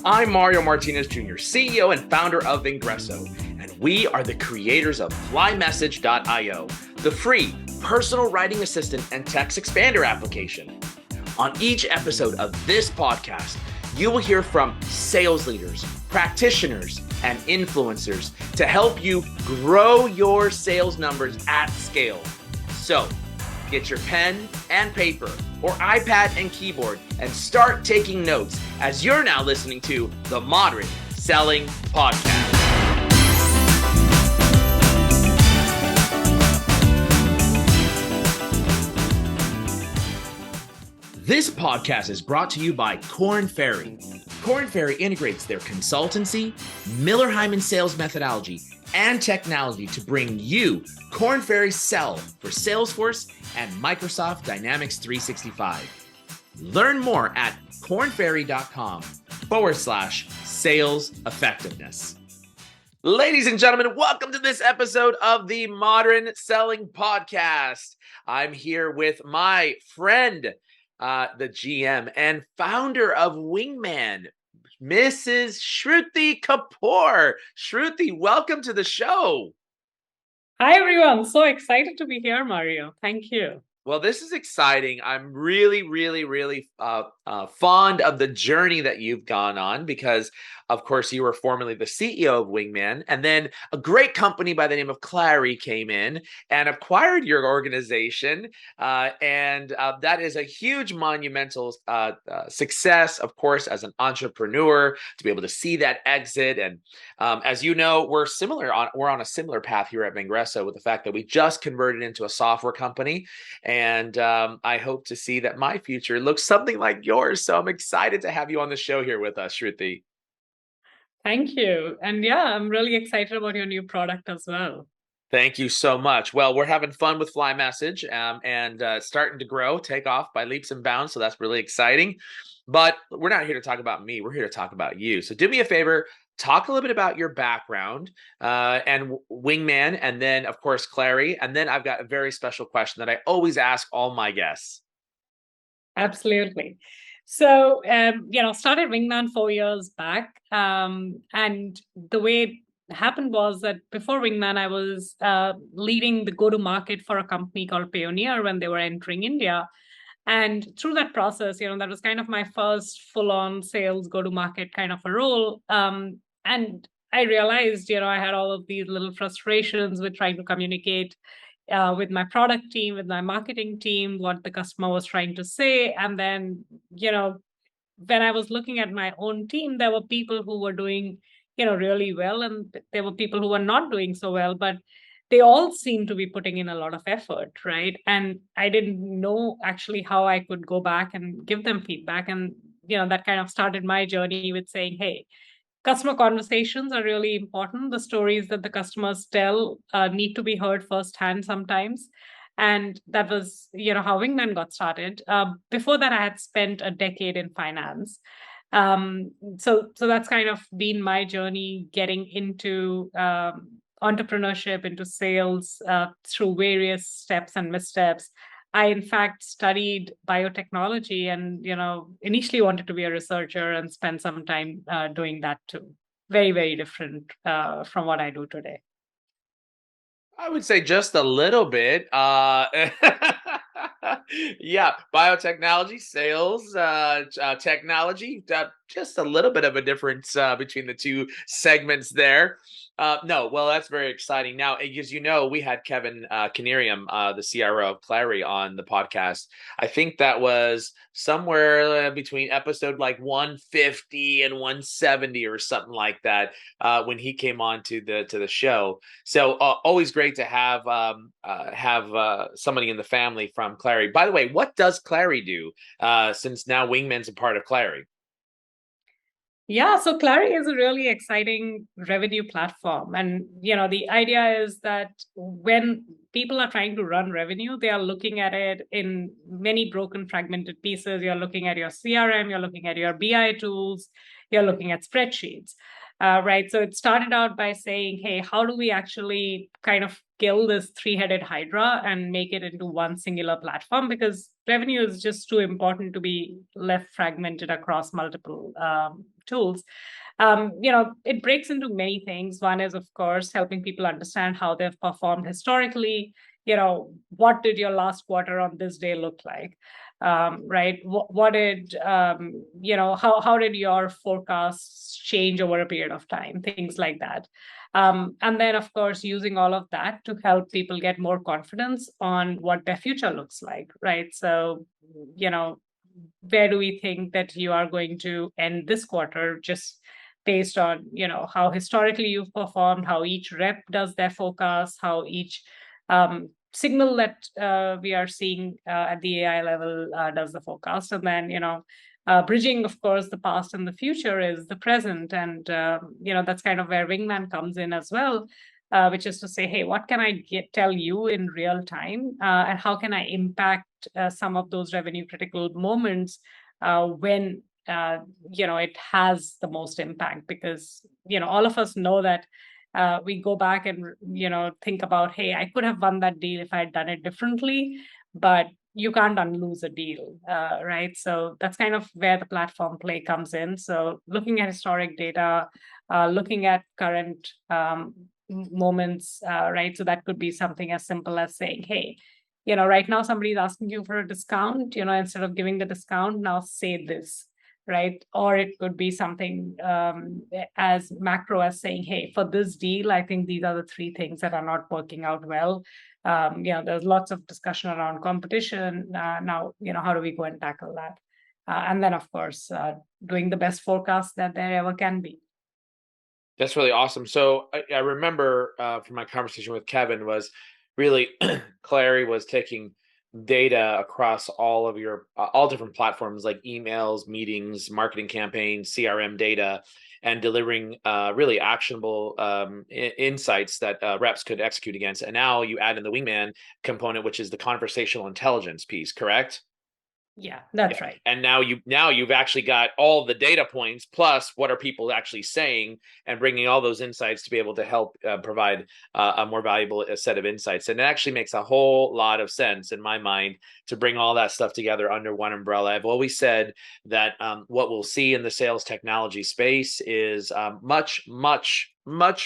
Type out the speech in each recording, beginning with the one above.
I'm Mario Martinez Jr., CEO and founder of Vengreso, and we are the creators of flymessage.io, the free personal writing assistant and text expander application. On each episode of this podcast, you will hear from sales leaders, practitioners, and influencers to help you grow your sales numbers at scale. So, get your pen and paper or iPad and keyboard and start taking notes as you're now listening to the Modern Selling Podcast. This podcast is brought to you by Korn Ferry. Korn Ferry integrates their consultancy, Miller Heiman sales methodology, and technology to bring you Korn Ferry Sell for Salesforce and Microsoft Dynamics 365. Learn more at kornferry.com/sales effectiveness. Ladies and gentlemen, welcome to this episode of the Modern Selling Podcast. I'm here with my friend, the GM and founder of Wingman, Mrs. Shruti Kapoor. Shruti, welcome to the show. Hi, everyone. So excited to be here, Mario. Thank you. Well, this is exciting. I'm really fond of the journey that you've gone on because, of course, you were formerly the CEO of Wingman, and then a great company by the name of Clary came in and acquired your organization, and that is a huge monumental success, of course, as an entrepreneur to be able to see that exit. And as you know, we're on a similar path here at Vengreso with the fact that we just converted into a software company. And I hope to see that my future looks something like yours. So I'm excited to have you on the show here with us, Shruti. Thank you. And yeah, I'm really excited about your new product as well. Thank you so much. Well, we're having fun with Fly Message and starting to grow, take off by leaps and bounds. So that's really exciting. But we're not here to talk about me. We're here to talk about you. So do me a favor. Talk a little bit about your background and Wingman, and then, of course, Clary. And then I've got a very special question that I always ask all my guests. Absolutely. So, started Wingman 4 years back. And the way it happened was that before Wingman, I was leading the go-to-market for a company called Payoneer when they were entering India. And through that process, that was kind of my first full-on sales go-to-market kind of a role. And I realized, I had all of these little frustrations with trying to communicate with my product team, with my marketing team, what the customer was trying to say. And then, when I was looking at my own team, there were people who were doing, really well, and there were people who were not doing so well, but they all seemed to be putting in a lot of effort, right? And I didn't know actually how I could go back and give them feedback. And, that kind of started my journey with saying, hey, customer conversations are really important. The stories that the customers tell need to be heard firsthand sometimes. And that was, how Wingman got started. Before that, I had spent a decade in finance. So that's kind of been my journey getting into entrepreneurship, into sales through various steps and missteps. I, in fact, studied biotechnology and, initially wanted to be a researcher and spend some time doing that too. Very, very different from what I do today. I would say just a little bit. Yeah, biotechnology, sales, technology, just a little bit of a difference between the two segments there. No, well, that's very exciting. Now, as you know, we had Kevin Canerium, the CRO of Clary, on the podcast. I think that was somewhere between episode like 150 and 170 or something like that when he came on to the show. So always great to have somebody in the family from Clary. By the way, what does Clary do since now Wingman's a part of Clary? Yeah, so Clary is a really exciting revenue platform. And, the idea is that when people are trying to run revenue, they are looking at it in many broken, fragmented pieces. You're looking at your CRM, you're looking at your BI tools, you're looking at spreadsheets, right? So it started out by saying, hey, how do we actually kind of kill this three-headed hydra and make it into one singular platform, because revenue is just too important to be left fragmented across multiple tools. It breaks into many things. One is, of course, helping people understand how they've performed historically. What did your last quarter on this day look like? Right? What did, how did your forecasts change over a period of time? Things like that. And then, of course, using all of that to help people get more confidence on what their future looks like, right? So, where do we think that you are going to end this quarter, just based on how historically you've performed, how each rep does their forecast, how each signal that we are seeing at the AI level does the forecast. And then bridging, of course, the past and the future is the present. And that's kind of where Wingman comes in as well, which is to say, hey, what can I tell you in real time, and how can I impact some of those revenue critical moments when it has the most impact? Because all of us know that we go back and think about, hey, I could have won that deal if I had done it differently, but you can't unlose a deal, right? So that's kind of where the platform play comes in. So looking at historic data, looking at current moments, right? So that could be something as simple as saying, hey, right now somebody's asking you for a discount, instead of giving the discount, now say this, right? Or it could be something as macro as saying, hey, for this deal, I think these are the three things that are not working out well. There's lots of discussion around competition. Now, how do we go and tackle that? And then, of course, doing the best forecast that there ever can be. That's really awesome. So I remember from my conversation with Kevin was really Clary was taking data across all of your all different platforms like emails, meetings, marketing campaigns, CRM data, and delivering really actionable insights that reps could execute against. And now you add in the Wingman component, which is the conversational intelligence piece, correct? Yeah, that's right. And now you've actually got all the data points plus what are people actually saying, and bringing all those insights to be able to help provide a more valuable set of insights. And it actually makes a whole lot of sense in my mind to bring all that stuff together under one umbrella. I've always said that what we'll see in the sales technology space is much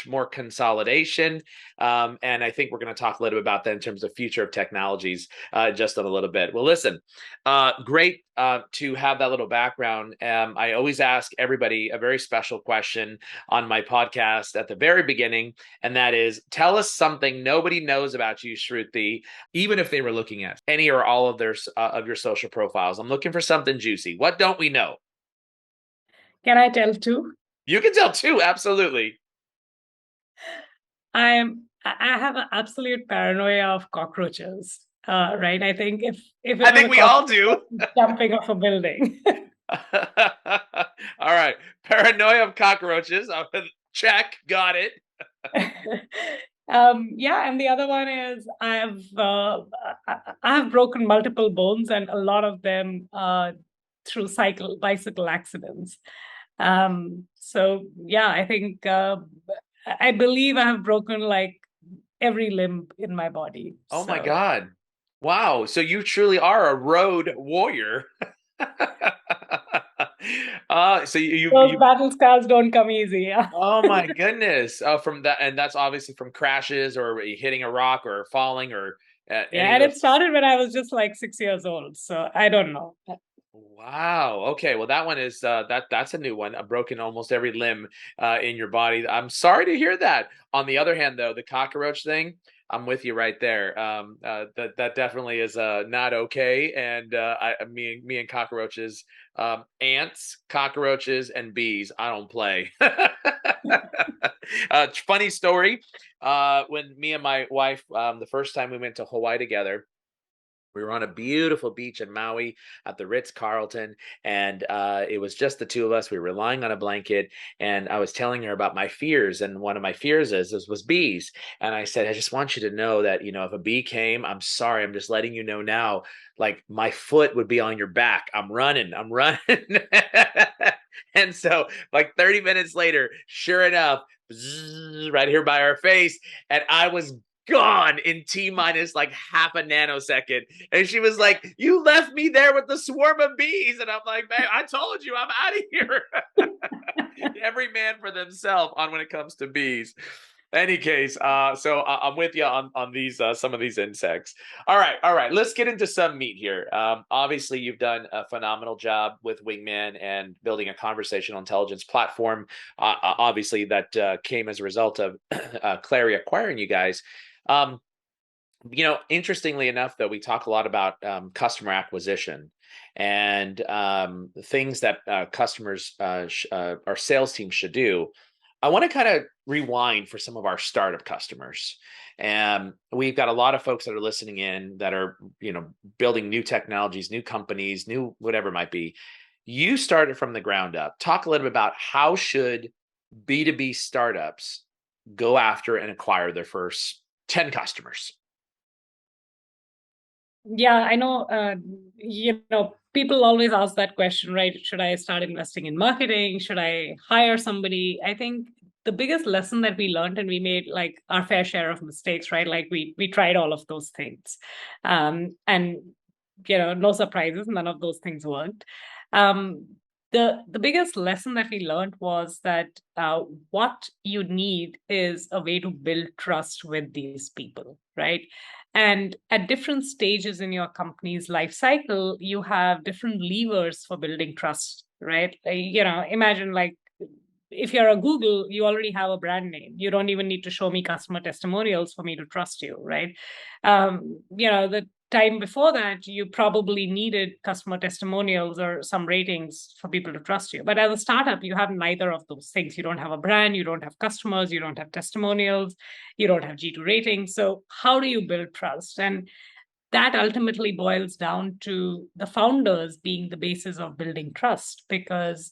more consolidation. And I think we're going to talk a little bit about that in terms of future of technologies just in a little bit. Well, listen, great to have that little background. I always ask everybody a very special question on my podcast at the very beginning, and that is, tell us something nobody knows about you, Shruti, even if they were looking at any or all of their of your social profiles. I'm looking for something juicy. What don't we know? Can I tell too? You can tell too, absolutely. I have an absolute paranoia of cockroaches. Right. I think if I it was think a we all cockroach do. jumping off a building. All right. Paranoia of cockroaches. Check. Got it. Yeah, and the other one is I have broken multiple bones, and a lot of them through bicycle accidents. So yeah, I think I believe I have broken like every limb in my body. Oh my So God. Wow. So you truly are a road warrior. So those battle scars don't come easy. Yeah. oh my goodness. From that, and that's obviously from crashes or hitting a rock or falling or any Yeah, of and it those. started when I was just like 6 years old. So I don't know. Wow. Okay. Well, that one is that's a new one. A broken almost every limb in your body. I'm sorry to hear that. On the other hand, though, the cockroach thing, I'm with you right there. That definitely is not okay. And me and cockroaches, ants, cockroaches, and bees. I don't play. Funny story. When me and my wife, the first time we went to Hawaii together. We were on a beautiful beach in Maui at the Ritz-Carlton, and it was just the two of us. We were lying on a blanket, and I was telling her about my fears, and one of my fears was bees. And I said, I just want you to know that, if a bee came, I'm sorry, I'm just letting you know now, like my foot would be on your back. I'm running, I'm running. And so, like 30 minutes later, sure enough, bzzz, right here by our face, and I was gone in T minus like half a nanosecond. And she was like, "You left me there with the swarm of bees." And I'm like, "Man, I told you I'm out of here." Every man for themselves on when it comes to bees. Any case, so I'm with you on these some of these insects. All right. Let's get into some meat here. Obviously, you've done a phenomenal job with Wingman and building a conversational intelligence platform. Obviously, that came as a result of Clary acquiring you guys. Um, Interestingly enough, though, we talk a lot about customer acquisition and things that customers our sales team should do. I want to kind of rewind for some of our startup customers. And we've got a lot of folks that are listening in that are, building new technologies, new companies, new whatever it might be. You started from the ground up. Talk a little bit about how should B2B startups go after and acquire their first 10 customers. Yeah, I know, people always ask that question, right? Should I start investing in marketing? Should I hire somebody? I think the biggest lesson that we learned, and we made like our fair share of mistakes, right? Like we tried all of those things. And no surprises, none of those things worked. Um, the biggest lesson that we learned was that what you need is a way to build trust with these people, right? And at different stages in your company's life cycle, you have different levers for building trust, right? Imagine like if you're a Google, you already have a brand name. You don't even need to show me customer testimonials for me to trust you, right? The time before that, you probably needed customer testimonials or some ratings for people to trust you. But as a startup, you have neither of those things. You don't have a brand, you don't have customers, you don't have testimonials, you don't have G2 ratings. So how do you build trust? And that ultimately boils down to the founders being the basis of building trust, because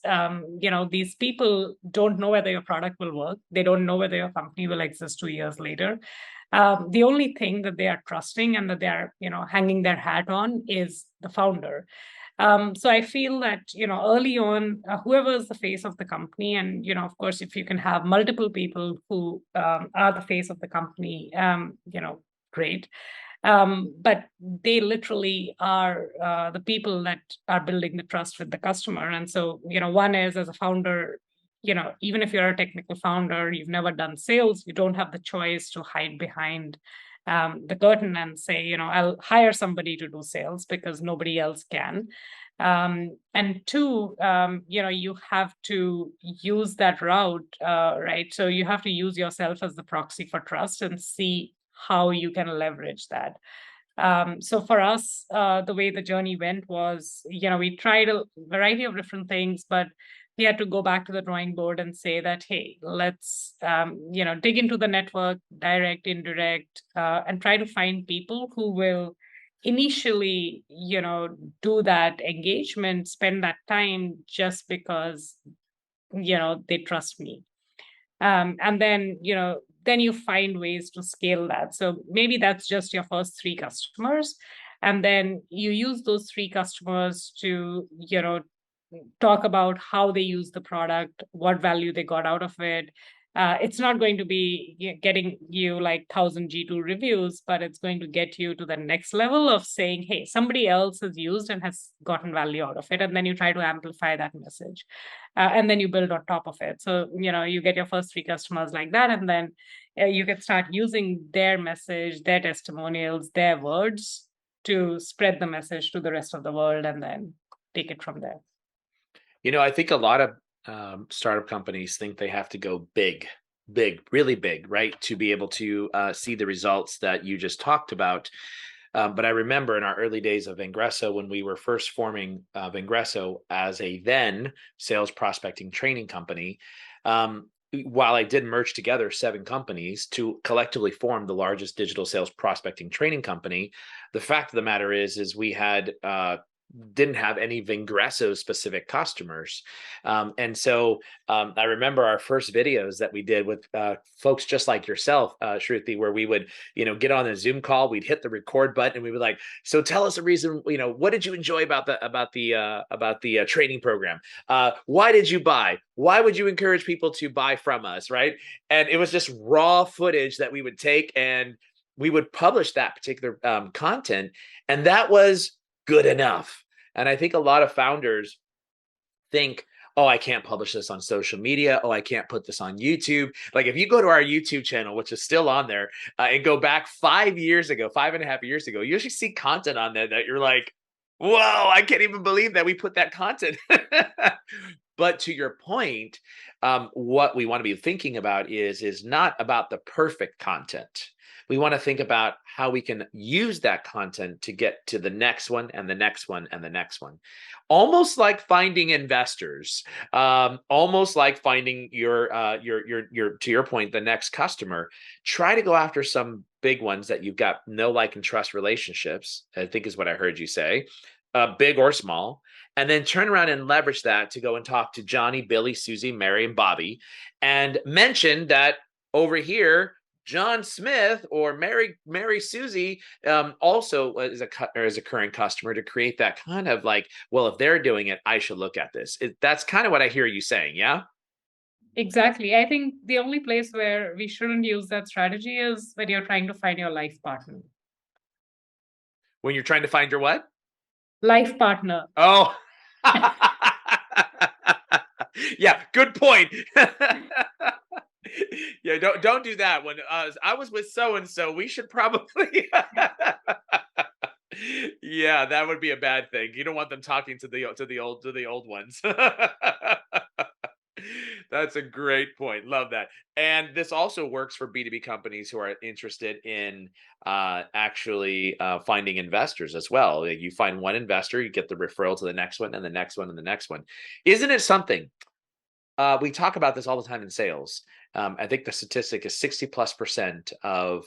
these people don't know whether your product will work. They don't know whether your company will exist 2 years later. The only thing that they are trusting and that they are hanging their hat on is the founder. So I feel that early on, whoever is the face of the company, and of course, if you can have multiple people who are the face of the company, great. But they literally are the people that are building the trust with the customer. And so, one is, as a founder, even if you're a technical founder, you've never done sales, you don't have the choice to hide behind the curtain and say, I'll hire somebody to do sales because nobody else can. And two, you have to use that route, right? So you have to use yourself as the proxy for trust and see how you can leverage that. So for us, the way the journey went was, we tried a variety of different things, but we had to go back to the drawing board and say that, hey, let's, dig into the network, direct, indirect, and try to find people who will initially, do that engagement, spend that time just because, they trust me. And then you find ways to scale that. So maybe that's just your first 3 customers. And then you use those 3 customers to, talk about how they use the product, what value they got out of it. It's not going to be getting you like 1,000 G2 reviews, but it's going to get you to the next level of saying, hey, somebody else has used and has gotten value out of it. And then you try to amplify that message. And then you build on top of it. So, you get your first 3 customers like that. And then you can start using their message, their testimonials, their words to spread the message to the rest of the world and then take it from there. I think a lot of startup companies think they have to go big, really big, right, to be able to see the results that you just talked about. But I remember in our early days of Vengreso, when we were first forming Vengreso as a then sales prospecting training company, while I did merge together 7 companies to collectively form the largest digital sales prospecting training company, the fact of the matter is we had didn't have any Vengreso specific customers. And so I remember our first videos that we did with folks just like yourself, Shruti, where we would, get on a Zoom call, we'd hit the record button and we would like, so tell us a reason, what did you enjoy about the training program? Why did you buy? Why would you encourage people to buy from us? Right. And it was just raw footage that we would take, and we would publish that particular content, and that was good enough. And I think a lot of founders think, oh, I can't publish this on social media. Oh, I can't put this on YouTube. Like if you go to our YouTube channel, which is still on there, and go back 5 years ago, 5.5 years ago, you actually see content on there that you're like, whoa, I can't even believe that we put that content. But to your point, what we want to be thinking about is not about the perfect content. We want to think about how we can use that content to get to the next one and the next one and the next one. Almost like finding investors, almost like finding your to your point, the next customer. Try to go after some big ones that you've got no like and trust relationships, I think is what I heard you say, big or small, and then turn around and leverage that to go and talk to Johnny, Billy, Susie, Mary, and Bobby, and mention that over here, John Smith or Mary Susie also is a current customer, to create that kind of like, well, if they're doing it, I should look at this. That's kind of what I hear you saying, yeah? Exactly. I think the only place where we shouldn't use that strategy is when you're trying to find your life partner. When you're trying to find your what? Life partner. Oh, yeah, good point. Yeah, don't do that. When I was with so and so, we should probably. Yeah, that would be a bad thing. You don't want them talking to the old ones. That's a great point. Love that. And this also works for B2B companies who are interested in actually finding investors as well. Like, you find one investor, you get the referral to the next one and the next one and the next one. Isn't it something? We talk about this all the time in sales. I think the statistic is 60+% of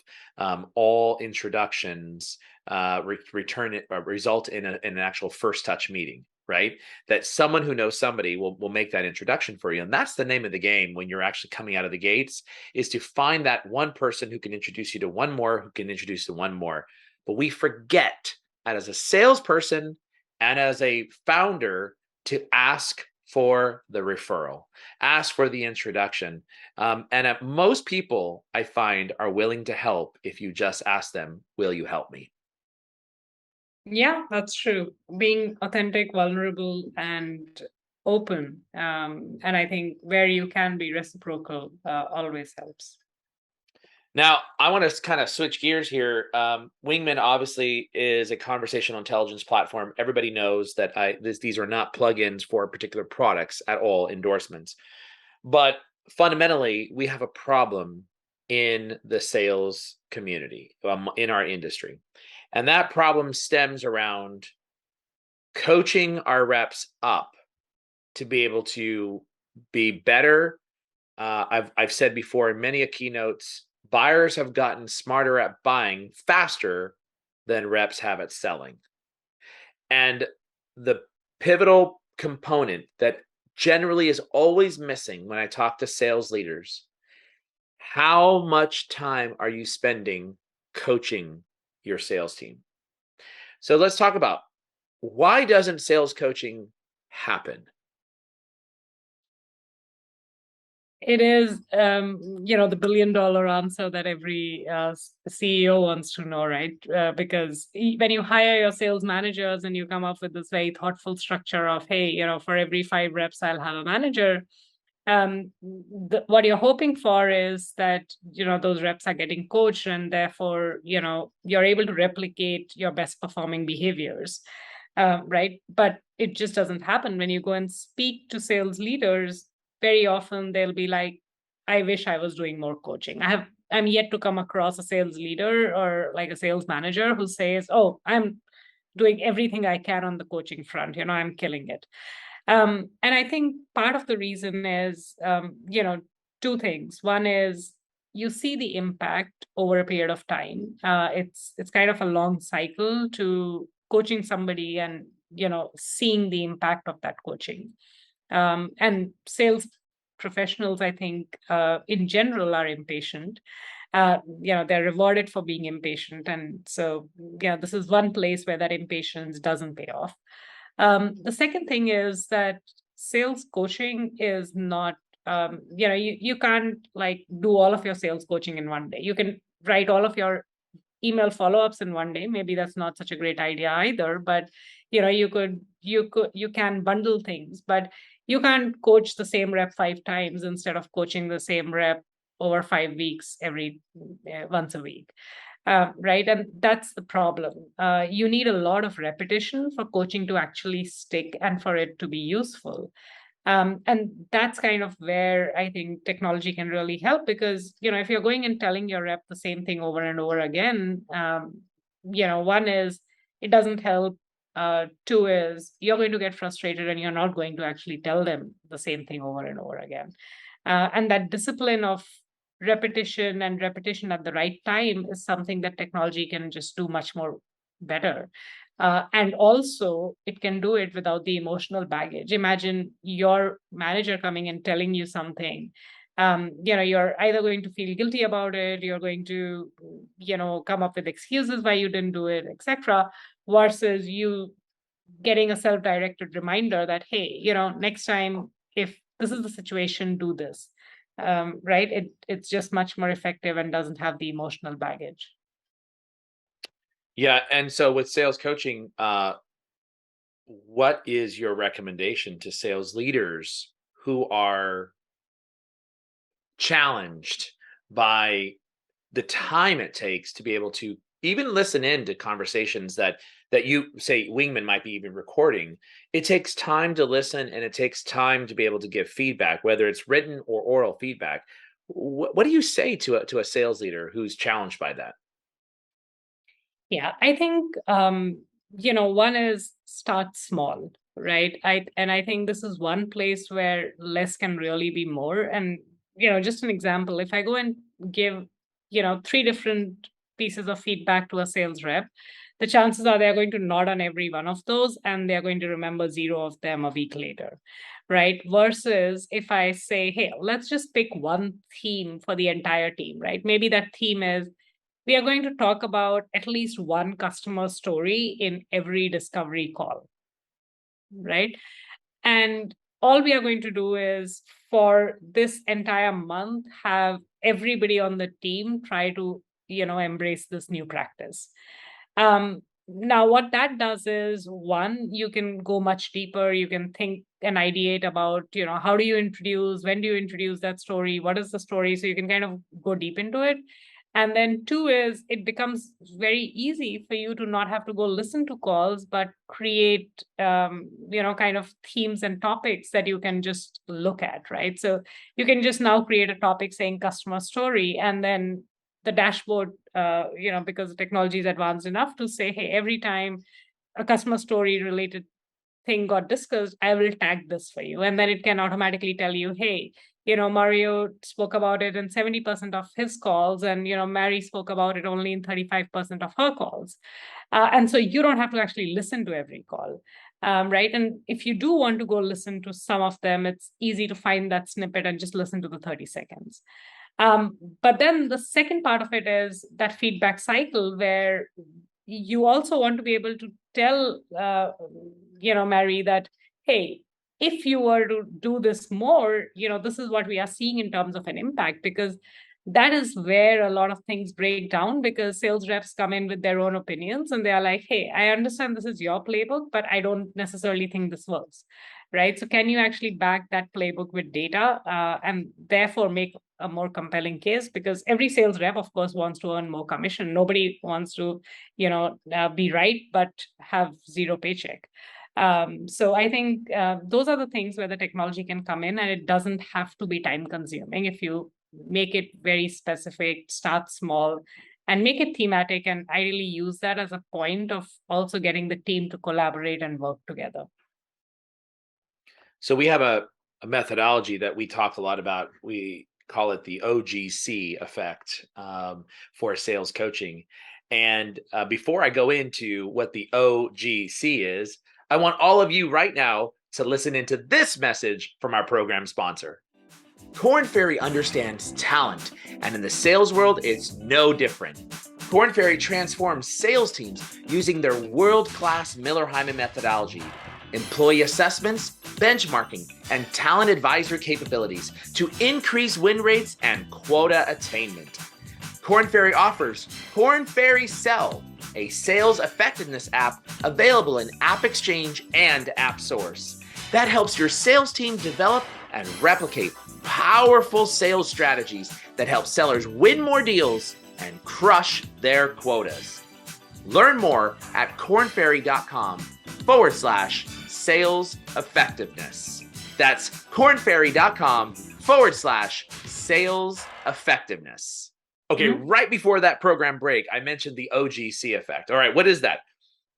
all introductions result in an actual first touch meeting, right? That someone who knows somebody will make that introduction for you. And that's the name of the game when you're actually coming out of the gates, is to find that one person who can introduce you to one more, who can introduce you to one more. But we forget, and as a salesperson and as a founder, to ask for the referral, ask for the introduction. And most people, I find, are willing to help if you just ask them, will you help me? Yeah, that's true. Being authentic, vulnerable, and open. And I think where you can be reciprocal always helps. Now, I want to kind of switch gears here. Wingman obviously is a conversational intelligence platform. Everybody knows that these are not plugins for particular products at all, endorsements. But fundamentally, we have a problem in the sales community, in our industry. And that problem stems around coaching our reps up to be able to be better. I've said before in many a keynotes, buyers have gotten smarter at buying faster than reps have at selling. And the pivotal component that generally is always missing when I talk to sales leaders: how much time are you spending coaching your sales team? So let's talk about, why doesn't sales coaching happen? It is, the billion-dollar answer that every CEO wants to know, right? Because when you hire your sales managers and you come up with this very thoughtful structure of, hey, for every 5 reps, I'll have a manager. What you're hoping for is that, those reps are getting coached, and therefore, you're able to replicate your best performing behaviors, right? But it just doesn't happen. When you go and speak to sales leaders, very often they'll be like, I wish I was doing more coaching. I'm yet to come across a sales leader or like a sales manager who says, oh, I'm doing everything I can on the coaching front. I'm killing it. And I think part of the reason is, 2 things. One is you see the impact over a period of time. It's kind of a long cycle to coaching somebody and, seeing the impact of that coaching. And sales professionals, I think, in general, are impatient. They're rewarded for being impatient. And so, this is one place where that impatience doesn't pay off. The second thing is that sales coaching is not, you can't like do all of your sales coaching in one day. You can write all of your email follow-ups in one day. Maybe that's not such a great idea either, but you can bundle things, but you can't coach the same rep 5 times instead of coaching the same rep over 5 weeks every once a week. Right. And that's the problem. You need a lot of repetition for coaching to actually stick and for it to be useful. And that's kind of where I think technology can really help, because, if you're going and telling your rep the same thing over and over again, one is it doesn't help. Two is you're going to get frustrated and you're not going to actually tell them the same thing over and over again. And that discipline of repetition and repetition at the right time is something that technology can just do much more better. And also, it can do it without the emotional baggage. Imagine your manager coming and telling you something. You're either going to feel guilty about it, you're going to, come up with excuses why you didn't do it, etc., versus you getting a self-directed reminder that, hey, next time, if this is the situation, do this. Right? It's just much more effective and doesn't have the emotional baggage. Yeah. And so with sales coaching, what is your recommendation to sales leaders who are challenged by the time it takes to be able to even listen in to conversations that you say Wingman might be even recording? It takes time to listen, and it takes time to be able to give feedback, whether it's written or oral feedback. What do you say to a sales leader who's challenged by that? Yeah, I think one is start small, right? I think this is one place where less can really be more. And just an example, if I go and give 3 different pieces of feedback to a sales rep, the chances are they're going to nod on every one of those and they're going to remember 0 of them a week later, right? Versus if I say, hey, let's just pick one theme for the entire team, right? Maybe that theme is we are going to talk about at least one customer story in every discovery call, right? And all we are going to do is, for this entire month, have everybody on the team try to, embrace this new practice. Now, what that does is, one, you can go much deeper. You can think and ideate about, how do you introduce, when do you introduce that story? What is the story? So you can kind of go deep into it. And then two is it becomes very easy for you to not have to go listen to calls, but create, kind of themes and topics that you can just look at, right? So you can just now create a topic saying customer story, and then the dashboard, because the technology is advanced enough to say, hey, every time a customer story related thing got discussed, I will tag this for you. And then it can automatically tell you, hey, Mario spoke about it in 70% of his calls, and, Mary spoke about it only in 35% of her calls. And so you don't have to actually listen to every call. Right. And if you do want to go listen to some of them, it's easy to find that snippet and just listen to the 30 seconds. But then the second part of it is that feedback cycle where you also want to be able to tell, Mary, that, hey, if you were to do this more, this is what we are seeing in terms of an impact, because that is where a lot of things break down, because sales reps come in with their own opinions and they are like, hey, I understand this is your playbook, but I don't necessarily think this works, right? So can you actually back that playbook with data, and therefore make a more compelling case? Because every sales rep, of course, wants to earn more commission. Nobody wants to, be right, but have 0 paycheck. So I think those are the things where the technology can come in, and it doesn't have to be time consuming if you make it very specific, start small, and make it thematic, and ideally use that as a point of also getting the team to collaborate and work together. So we have a methodology that we talk a lot about. We call it the OGC effect, for sales coaching. And before I go into what the OGC is, I want all of you right now to listen into this message from our program sponsor. Korn Ferry understands talent, and in the sales world, it's no different. Korn Ferry transforms sales teams using their world-class Miller-Hyman methodology, employee assessments, benchmarking, and talent advisory capabilities to increase win rates and quota attainment. Korn Ferry offers Korn Ferry Sell, a sales effectiveness app available in App Exchange and App Source that helps your sales team develop and replicate powerful sales strategies that help sellers win more deals and crush their quotas. Learn more at kornferry.com/sales effectiveness. That's kornferry.com/sales effectiveness. Okay, right before that program break, I mentioned the OGC effect. All right, what is that?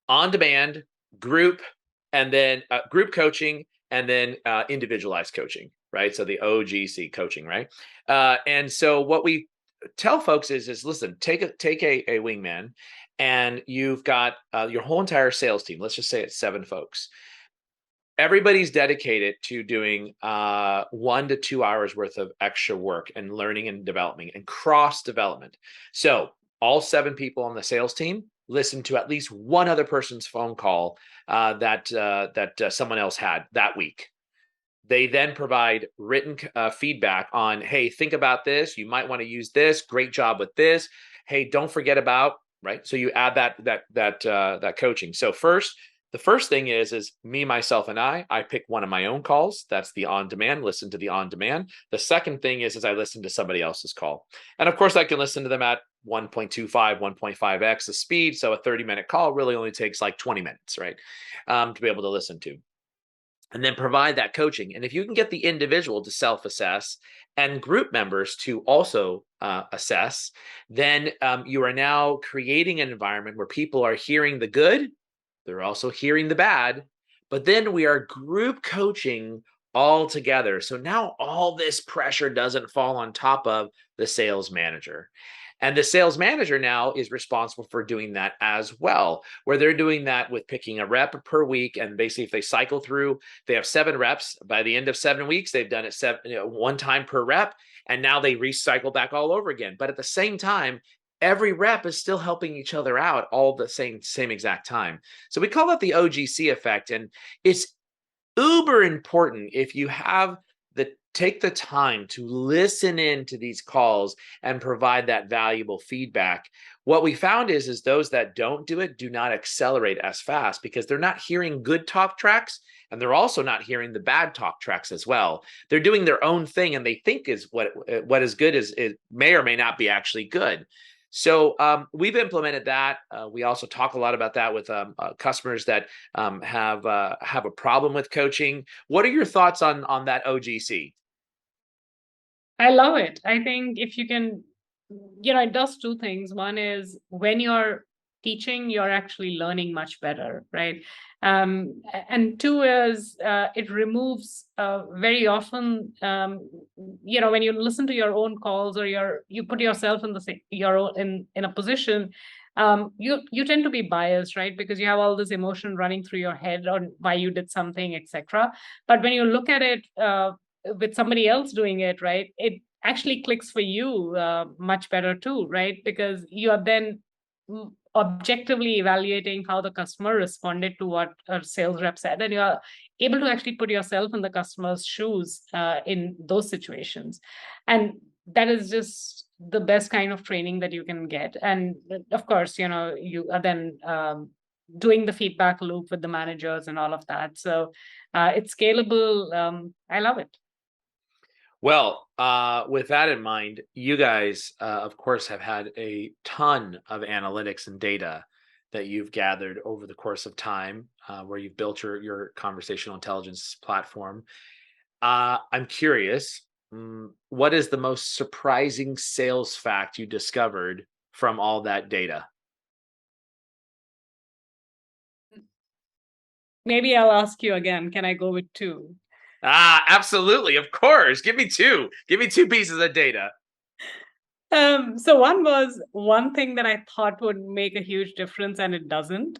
On demand, group, and then group coaching, and then individualized coaching, right? So the OGC coaching, right? And so what we tell folks is listen, take a wingman, and you've got your whole entire sales team. Let's just say it's 7 folks. Everybody's dedicated to doing 1 to 2 hours worth of extra work and learning and developing and cross development. So all 7 people on the sales team listen to at least one other person's phone call that someone else had that week. They then provide written feedback on, hey, think about this. You might want to use this. Great job with this. Hey, don't forget about, right? So you add that coaching. So the first thing is me, myself, and I pick one of my own calls. That's the on-demand, listen to the on-demand. The second thing is I listen to somebody else's call. And of course, I can listen to them at 1.25, 1.5x the speed. So a 30-minute call really only takes like 20 minutes, right? To be able to listen to. And then provide that coaching. And if you can get the individual to self-assess and group members to also assess, then you are now creating an environment where people are hearing the good, they're also hearing the bad, but then we are group coaching all together. So now all this pressure doesn't fall on top of the sales manager. And the sales manager now is responsible for doing that as well, where they're doing that with picking a rep per week. And basically, if they cycle through, they have 7 reps. By the end of 7 weeks, they've done it 1 time per rep. And now they recycle back all over again. But at the same time, every rep is still helping each other out all the same exact time. So we call that the OGC effect. And it's uber important if you have take the time to listen in to these calls and provide that valuable feedback. What we found is those that don't do it do not accelerate as fast because they're not hearing good talk tracks, and they're also not hearing the bad talk tracks as well. They're doing their own thing, and they think is what is good is may or may not be actually good. So we've implemented that. We also talk a lot about that with customers that have a problem with coaching. What are your thoughts on that OGC? I love it. I think if you can, it does 2 things. One is when you're teaching, you're actually learning much better, right? And 2 is it removes very often, when you listen to your own calls or you put yourself in in a position, you tend to be biased, right? Because you have all this emotion running through your head on why you did something, etc. But when you look at it with somebody else doing it, right, it actually clicks for you much better too, right? Because you are then objectively evaluating how the customer responded to what a sales rep said, and you are able to actually put yourself in the customer's shoes in those situations. And that is just the best kind of training that you can get. And of course, you are then doing the feedback loop with the managers and all of that. So it's scalable. I love it. Well, with that in mind, you guys, of course, have had a ton of analytics and data that you've gathered over the course of time, where you've built your conversational intelligence platform. I'm curious, what is the most surprising sales fact you discovered from all that data? Maybe I'll ask you again. Can I go with 2? Absolutely. Of course. Give me 2. Give me 2 pieces of data. So one thing that I thought would make a huge difference, and it doesn't,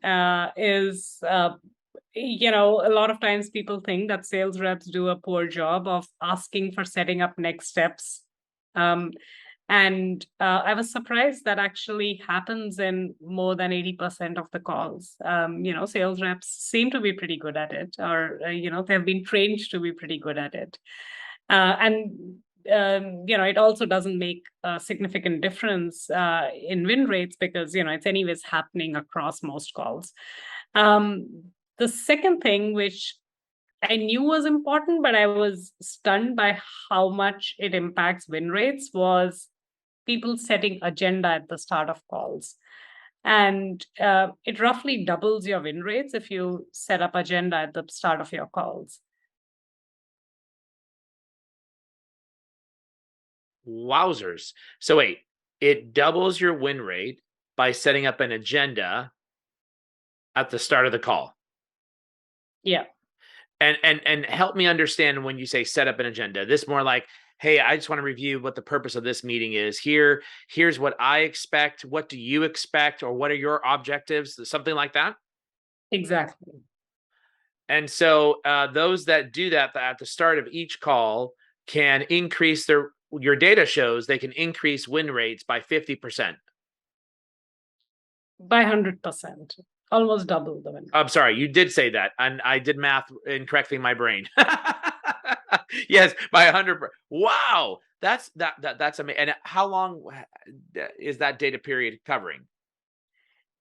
is a lot of times people think that sales reps do a poor job of asking for setting up next steps. And I was surprised that actually happens in more than 80% of the calls. Sales reps seem to be pretty good at it, or, they've been trained to be pretty good at it. And it also doesn't make a significant difference in win rates because, it's anyways happening across most calls. The second thing, which I knew was important, but I was stunned by how much it impacts win rates, was people setting agenda at the start of calls. And it roughly doubles your win rates if you set up agenda at the start of your calls. Wowzers. So wait, it doubles your win rate by setting up an agenda at the start of the call. Yeah. And help me understand when you say set up an agenda. This more like, hey, I just want to review what the purpose of this meeting is. Here's what I expect. What do you expect? Or what are your objectives? Something like that. Exactly. And so those that do that at the start of each call can increase your data shows they can increase win rates by 50%. By 100%. Almost double the win. I'm sorry, you did say that, and I did math incorrectly in my brain. Yes, by 100%. Wow, that's amazing. And how long is that data period covering?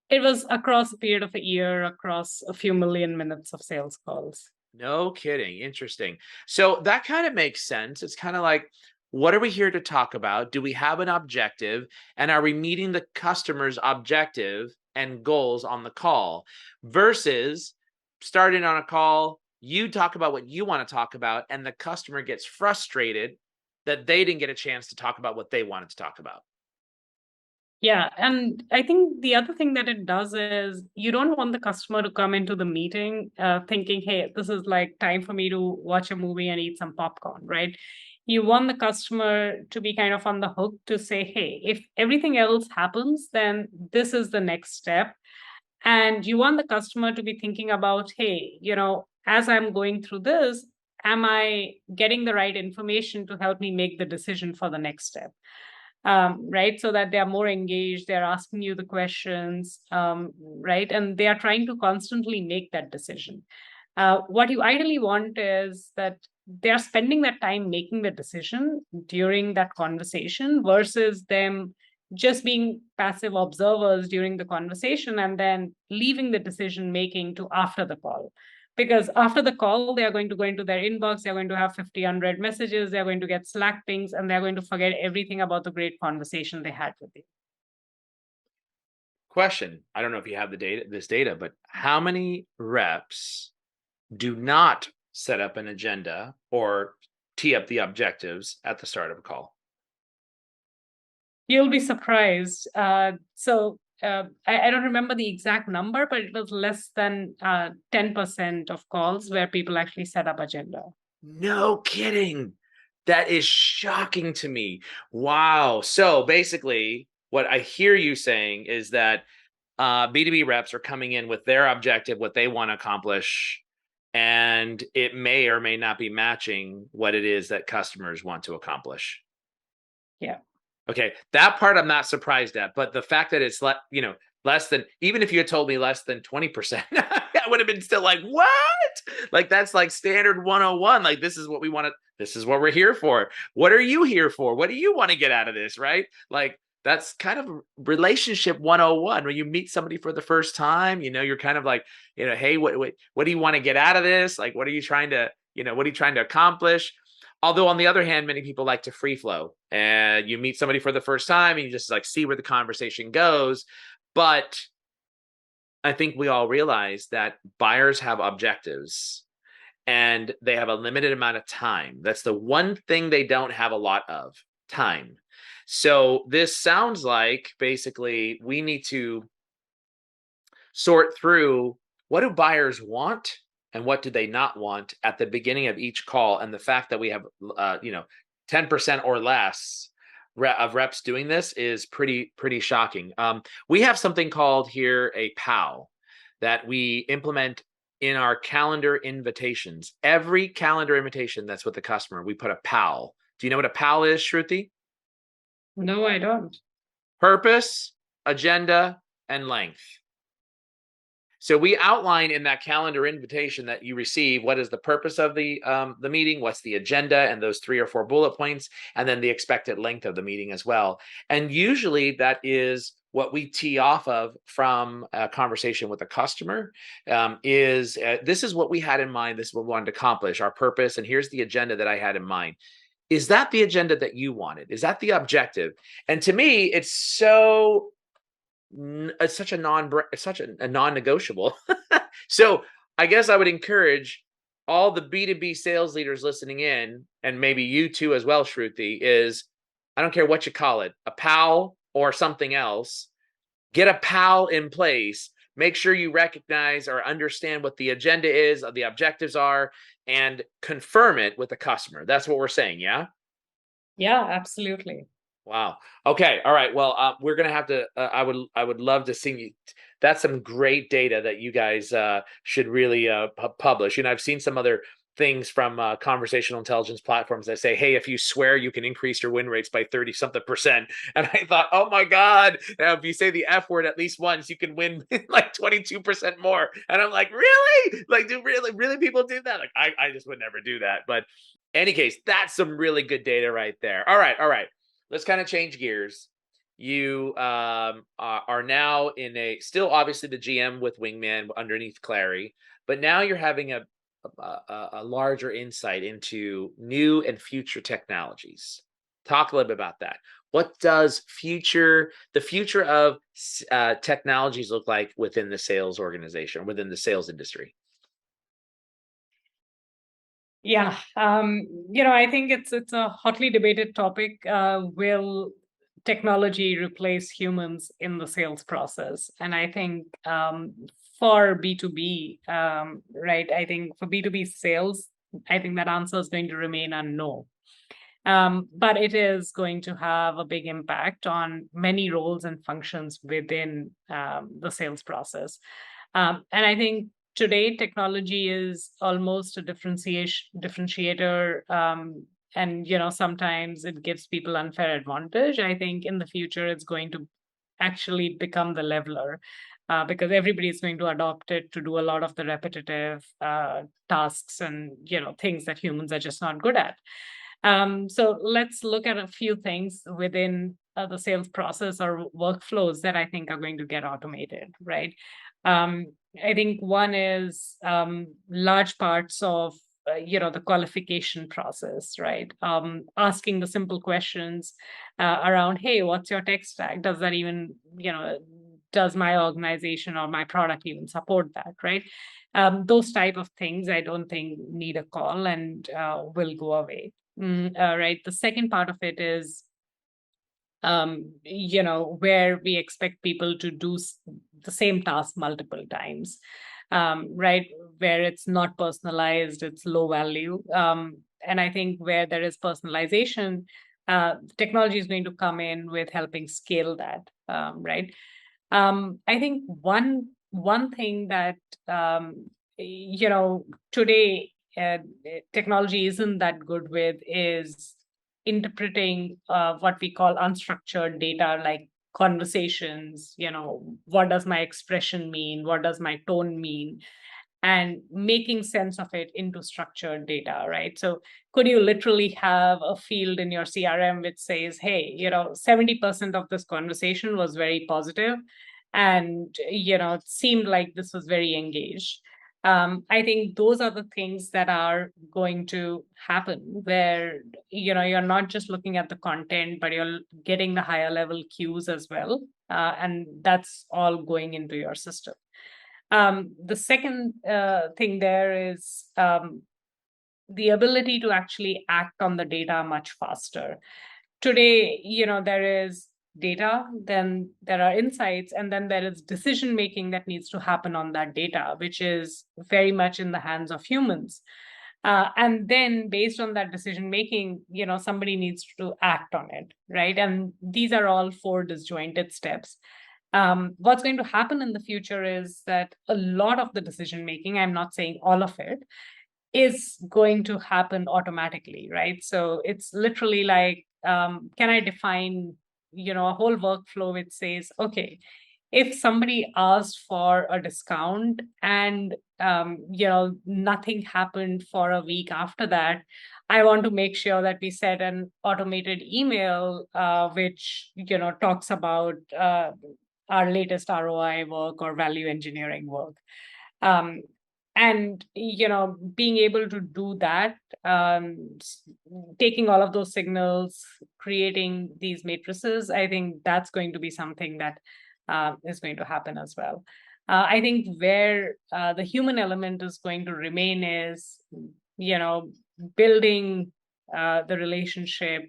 It was across a period of a year, across a few million minutes of sales calls. No kidding. Interesting. So that kind of makes sense. It's kind of like, what are we here to talk about? Do we have an objective? And are we meeting the customer's objective and goals on the call? Versus starting on a call, you talk about what you want to talk about, and the customer gets frustrated that they didn't get a chance to talk about what they wanted to talk about. Yeah. And I think the other thing that it does is you don't want the customer to come into the meeting thinking, hey, this is like time for me to watch a movie and eat some popcorn, right? You want the customer to be kind of on the hook to say, hey, if everything else happens, then this is the next step. And you want the customer to be thinking about, hey, as I'm going through this, am I getting the right information to help me make the decision for the next step? Right? So that they are more engaged, they're asking you the questions, right? And they are trying to constantly make that decision. What you ideally want is that they are spending that time making the decision during that conversation versus them just being passive observers during the conversation and then leaving the decision making to after the call. Because after the call, they are going to go into their inbox, they're going to have 50, 100 messages, they're going to get Slack pings, and they're going to forget everything about the great conversation they had with you. Question. I don't know if you have this data, but how many reps do not set up an agenda or tee up the objectives at the start of a call? You'll be surprised. I don't remember the exact number, but it was less than 10% of calls where people actually set up agenda. No kidding. That is shocking to me. Wow. So basically, what I hear you saying is that B2B reps are coming in with their objective, what they want to accomplish, and it may or may not be matching what it is that customers want to accomplish. Yeah. Okay, that part I'm not surprised at, but the fact that it's less than, even if you had told me less than 20%, I would have been still like, what? Like that's like standard 101. Like this is what we want to, this is what we're here for. What are you here for? What do you want to get out of this, right? Like that's kind of relationship 101 when you meet somebody for the first time, you're kind of like, hey, what do you want to get out of this? Like what are you trying to, what are you trying to accomplish? Although on the other hand, many people like to free flow and you meet somebody for the first time and you just like see where the conversation goes. But I think we all realize that buyers have objectives and they have a limited amount of time. That's the one thing they don't have a lot of, time. So this sounds like basically we need to sort through what do buyers want and what do they not want at the beginning of each call. And the fact that we have 10% or less of reps doing this is pretty shocking. We have something called here a POW that we implement in our calendar invitations. Every calendar invitation that's with the customer, we put a POW. Do you know what a POW is, Shruti? No, I don't. Purpose, agenda, and length. So we outline in that calendar invitation that you receive what is the purpose of the meeting, what's the agenda, and those 3 or 4 bullet points, and then the expected length of the meeting as well. And usually that is what we tee off of from a conversation with a customer. This is what we had in mind. This is what we wanted to accomplish, our purpose, and here's the agenda that I had in mind. Is that the agenda that you wanted? Is that the objective? And to me, it's such a non-negotiable. So I guess I would encourage all the B2B sales leaders listening in, and maybe you too as well, Shruti, is I don't care what you call it, a PAL or something else, get a PAL in place. Make sure you recognize or understand what the agenda is, the objectives are, and confirm it with the customer. That's what we're saying, yeah? Yeah, absolutely. Wow. Okay. All right. Well, we're gonna have to. I would love to see you. That's some great data that you guys should really publish. I've seen some other things from conversational intelligence platforms that say, "Hey, if you swear, you can increase your win rates by 30 something percent." And I thought, "Oh my God! Now, if you say the F word at least once, you can win like 22% more." And I'm like, "Really? Like, do really people do that?" Like, I just would never do that. But any case, that's some really good data right there. All right. All right, let's kind of change gears. You are now still obviously the GM with Wingman underneath Clary, but now you're having a larger insight into new and future technologies. Talk a little bit about that. What does the future of technologies look like within the sales organization, within the sales industry? Yeah, I think it's a hotly debated topic. Will technology replace humans in the sales process? And I think for B2B, right, I think for B2B sales, I think that answer is going to remain unknown. But it is going to have a big impact on many roles and functions within the sales process. And I think today technology is almost a differentiator. And sometimes it gives people unfair advantage. I think in the future it's going to actually become the leveler, because everybody is going to adopt it to do a lot of the repetitive tasks and things that humans are just not good at. So let's look at a few things within the sales process or workflows that I think are going to get automated, right? Um, I think one is large parts of the qualification process, right? Asking the simple questions around, hey, what's your tech stack? Does that even, does my organization or my product even support that, right? Those type of things I don't think need a call and will go away. Right. The second part of it is, where we expect people to do the same task multiple times, right? Where it's not personalized, it's low value. And I think where there is personalization, technology is going to come in with helping scale that, right? I think one thing that today technology isn't that good with is interpreting what we call unstructured data, like conversations. What does my expression mean? What does my tone mean? And making sense of it into structured data, right? So could you literally have a field in your CRM which says, hey, 70% of this conversation was very positive, and it seemed like this was very engaged. I think those are the things that are going to happen, where you're not just looking at the content, but you're getting the higher level cues as well, and that's all going into your system. The second thing there is the ability to actually act on the data much faster. Today, there is data, then there are insights, and then there is decision making that needs to happen on that data, which is very much in the hands of humans. And then based on that decision making, somebody needs to act on it, right? And these are all 4 disjointed steps. What's going to happen in the future is that a lot of the decision making, I'm not saying all of it, is going to happen automatically, right? So it's literally like, can I define, a whole workflow which says, okay, if somebody asked for a discount and nothing happened for a week after that, I want to make sure that we set an automated email which talks about our latest ROI work or value engineering work. um, and being able to do that, taking all of those signals, creating these matrices, I think that's going to be something that is going to happen as well. I think where the human element is going to remain is you know building the relationship,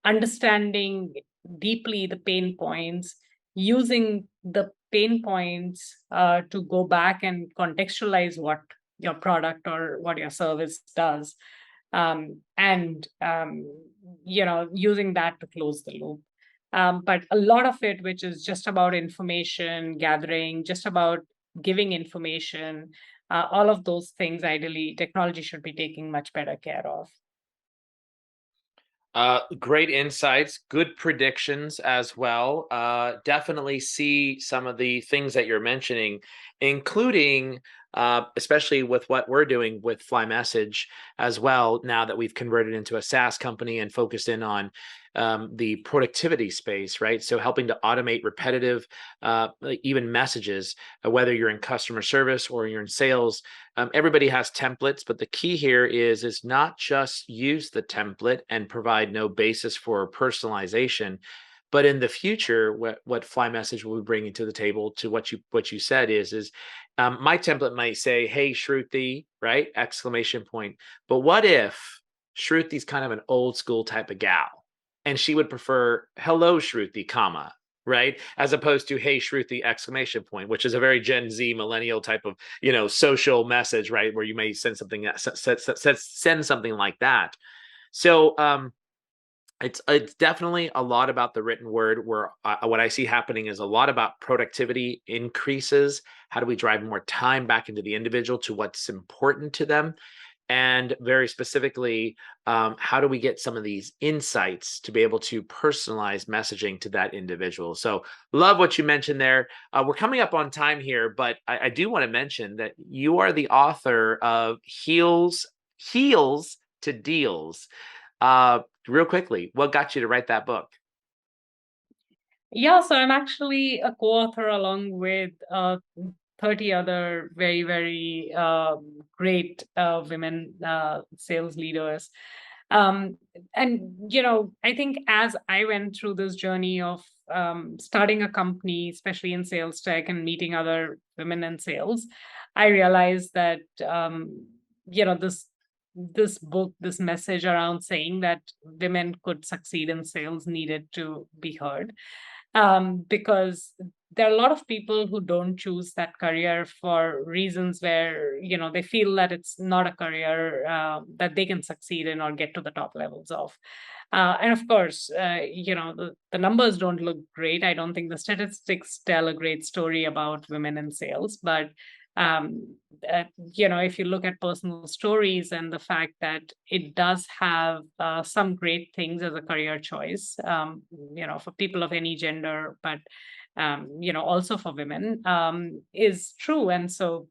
understanding deeply the pain points, using the pain points to go back and contextualize what your product or what your service does, and using that to close the loop. But a lot of it, which is just about information gathering, just about giving information, all of those things, ideally, technology should be taking much better care of. Great insights, good predictions as well. Definitely see some of the things that you're mentioning, including especially with what we're doing with Fly Message as well. Now that we've converted into a SaaS company and focused in on the productivity space, right? So helping to automate repetitive, like even messages, whether you're in customer service or you're in sales. Everybody has templates, but the key here is not just use the template and provide no basis for personalization, but in the future, what Fly Message will be bringing to the table, to what you said is my template might say, "Hey Shruti," right? Exclamation point. But what if Shruti's kind of an old school type of gal, and she would prefer "Hello Shruti," comma, right? As opposed to "Hey Shruti," exclamation point, which is a very Gen Z millennial type of social message, right? Where you may send something send something like that. So it's definitely a lot about the written word. Where what I see happening is a lot about productivity increases. How do we drive more time back into the individual to what's important to them? And very specifically, how do we get some of these insights to be able to personalize messaging to that individual? So love what you mentioned there. We're coming up on time here, but I do want to mention that you are the author of Heels to Deals. Real quickly, what got you to write that book? Yeah, so I'm actually a co-author along with 30 other very, very great women sales leaders. Um, and, I think as I went through this journey of starting a company, especially in sales tech, and meeting other women in sales, I realized that, this book, this message around saying that women could succeed in sales needed to be heard, because there are a lot of people who don't choose that career for reasons where they feel that it's not a career that they can succeed in or get to the top levels of. And of course, the numbers don't look great. I don't think the statistics tell a great story about women in sales, but if you look at personal stories and the fact that it does have some great things as a career choice, for people of any gender, but also for women, is true. And so,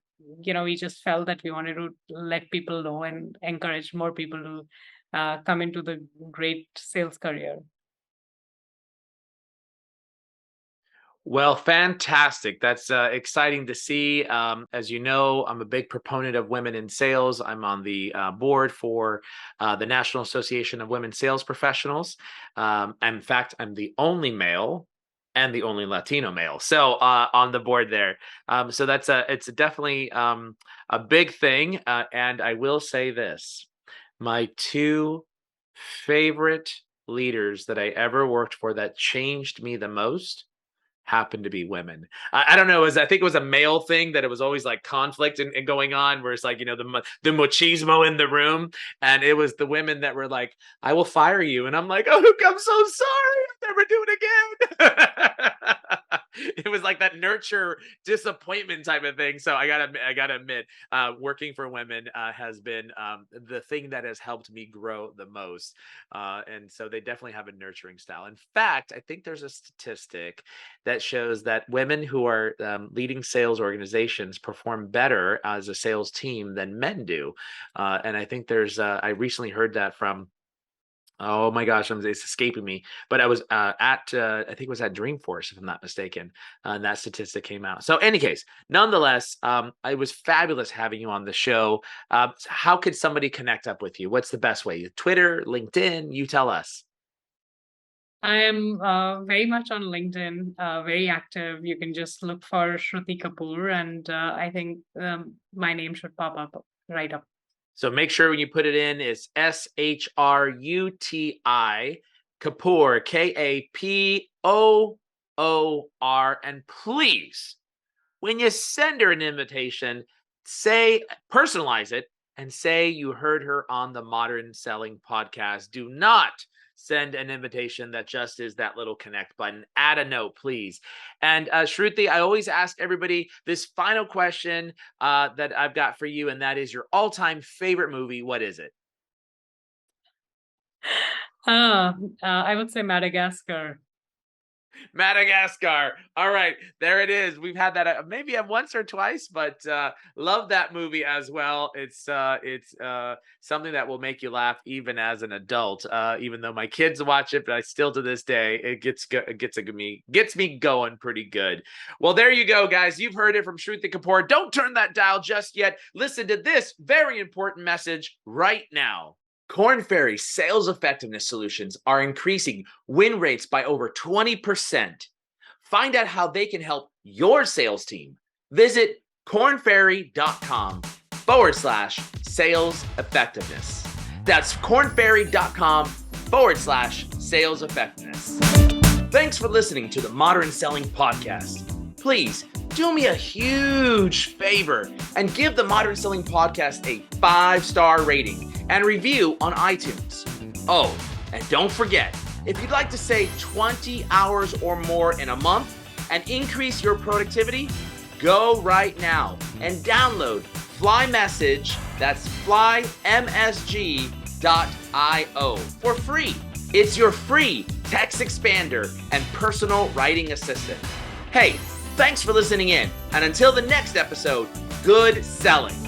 we just felt that we wanted to let people know and encourage more people to come into the great sales career. Well, fantastic. That's exciting to see. As you know, I'm a big proponent of women in sales. I'm on the board for the National Association of Women Sales Professionals. In fact, I'm the only male and the only Latino male. So on the board there. So it's definitely a big thing. And I will say this, my two favorite leaders that I ever worked for that changed me the most happen to be women. I don't know. I think it was a male thing that it was always like conflict and going on, where it's like the machismo in the room, and it was the women that were like, "I will fire you," and I'm like, "Oh, I'm so sorry. I'll never do it again." It was like that nurture disappointment type of thing. So I gotta admit, working for women has been the thing that has helped me grow the most. And so they definitely have a nurturing style. In fact, I think there's a statistic that shows that women who are leading sales organizations perform better as a sales team than men do. And I think I recently heard that from, oh my gosh, it's escaping me. But I was I think it was at Dreamforce, if I'm not mistaken, and that statistic came out. So, any case, nonetheless, it was fabulous having you on the show. How could somebody connect up with you? What's the best way? Twitter, LinkedIn? You tell us. I am very much on LinkedIn, very active. You can just look for Shruti Kapoor, and I think my name should pop up right up. So make sure when you put it in, it's Shruti Kapoor, Kapoor. And please, when you send her an invitation, personalize it and say you heard her on the Modern Selling podcast. Do not send an invitation that just is that little connect button. Add a note, please. And Shruti, I always ask everybody this final question that I've got for you, and that is your all-time favorite movie. What is it? I would say Madagascar. Madagascar. All right, there it is. We've had that maybe once or twice, but love that movie as well. It's something that will make you laugh even as an adult. Even though my kids watch it, but I still to this day it gets me going pretty good. Well, there you go, guys. You've heard it from Shruti Kapoor. Don't turn that dial just yet. Listen to this very important message right now. Korn Ferry sales effectiveness solutions are increasing win rates by over 20%. Find out how they can help your sales team. Visit kornferry.com/sales effectiveness. That's kornferry.com/sales effectiveness. Thanks for listening to the Modern Selling Podcast. Please do me a huge favor and give the Modern Selling Podcast a 5-star rating and review on iTunes. Oh, and don't forget, if you'd like to save 20 hours or more in a month and increase your productivity, go right now and download Fly Message, that's flymsg.io, for free. It's your free text expander and personal writing assistant. Hey, thanks for listening in, and until the next episode, good selling.